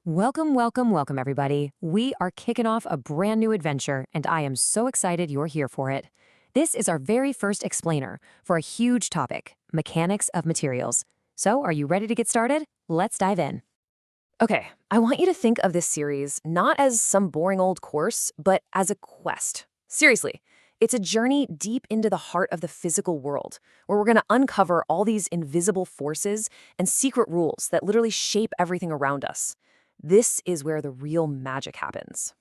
Welcome, welcome, welcome, everybody. We are kicking off a brand new adventure, and I am so excited you're here for it. This is our very first explainer for a huge topic, mechanics of materials. So, are you ready to get started? Let's dive in. Okay, I want you to think of this series not as some boring old course, but as a quest. Seriously, it's a journey deep into the heart of the physical world, where we're going to uncover all these invisible forces and secret rules that literally shape everything around us. This is where the real magic happens.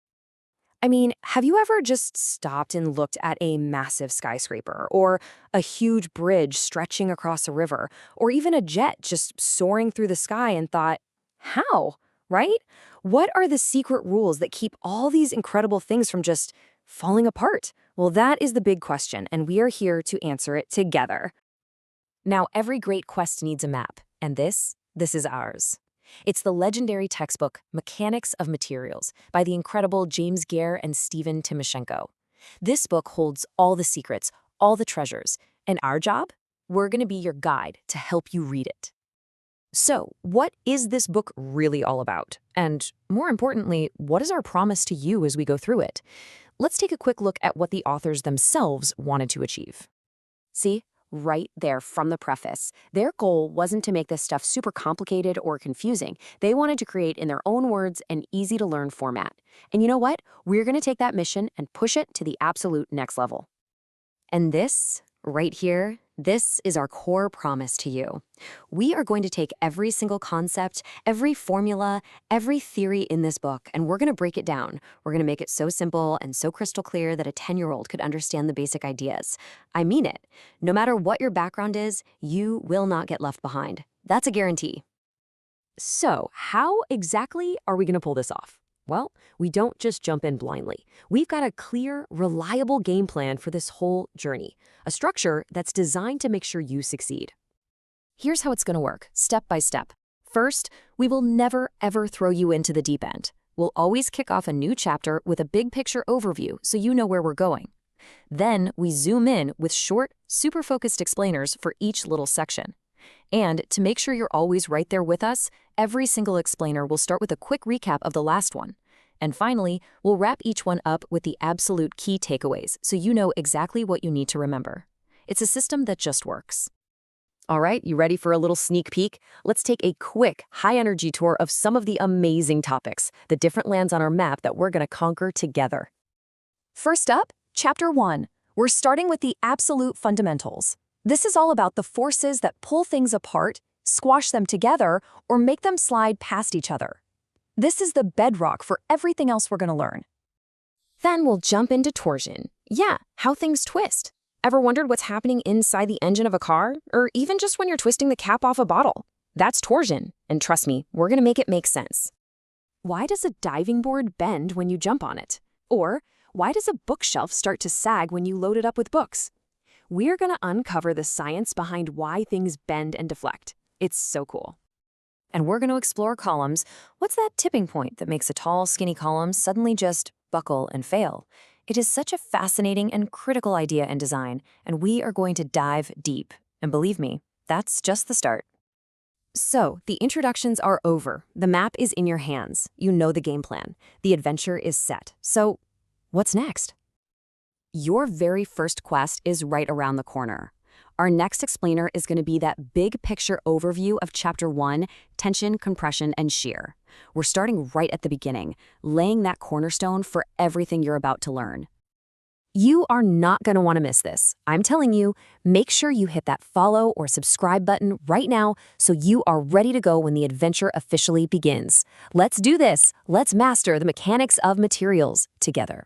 I mean, have you ever just stopped and looked at a massive skyscraper, or a huge bridge stretching across a river, or even a jet just soaring through the sky and thought, how, right? What are the secret rules that keep all these incredible things from just falling apart? Well, that is the big question, and we are here to answer it together. Now, every great quest needs a map, and this is ours. It's the legendary textbook Mechanics of Materials by the incredible James Gare and Stephen Timosenko. This book holds all the secrets, all the treasures, and our job? We're going to be your guide to help you read it. So, what is this book really all about? And more importantly, what is our promise to you as we go through it? Let's take a quick look at what the authors themselves wanted to achieve. See? Right there from the preface, their goal wasn't to make this stuff super complicated or confusing. They wanted to create, in their own words, an easy-to-learn format. And you know what? We're going to take that mission and push it to the absolute next level. And this, right here, this is our core promise to you. We are going to take every single concept, every formula, every theory in this book, and we're going to break it down. We're going to make it so simple and so crystal clear that a 10-year-old could understand the basic ideas. I mean it. No matter what your background is, you will not get left behind. That's a guarantee. So, how exactly are we going to pull this off? Well, we don't just jump in blindly. We've got a clear, reliable game plan for this whole journey, a structure that's designed to make sure you succeed. Here's how it's going to work, step by step. First, we will never, ever throw you into the deep end. We'll always kick off a new chapter with a big picture overview so you know where we're going. Then we zoom in with short, super focused explainers for each little section. And to make sure you're always right there with us, every single explainer will start with a quick recap of the last one. And finally, we'll wrap each one up with the absolute key takeaways so you know exactly what you need to remember. It's a system that just works. All right, you ready for a little sneak peek? Let's take a quick, high-energy tour of some of the amazing topics, the different lands on our map that we're going to conquer together. First up, Chapter 1. We're starting with the absolute fundamentals. This is all about the forces that pull things apart, squash them together, or make them slide past each other. This is the bedrock for everything else we're going to learn. Then we'll jump into torsion. Yeah, how things twist. Ever wondered what's happening inside the engine of a car? Or even just when you're twisting the cap off a bottle? That's torsion. And trust me, we're going to make it make sense. Why does a diving board bend when you jump on it? Or why does a bookshelf start to sag when you load it up with books? We're going to uncover the science behind why things bend and deflect. It's so cool. And we're going to explore columns. What's that tipping point that makes a tall, skinny column suddenly just buckle and fail? It is such a fascinating and critical idea in design, and we are going to dive deep. And believe me, that's just the start. So, the introductions are over. The map is in your hands. You know the game plan. The adventure is set. So, what's next? Your very first quest is right around the corner. Our next explainer is going to be that big picture overview of Chapter 1, tension, compression, and shear. We're starting right at the beginning, laying that cornerstone for everything you're about to learn. You are not going to want to miss this. I'm telling you, make sure you hit that follow or subscribe button right now so you are ready to go when the adventure officially begins. Let's do this. Let's master the mechanics of materials together.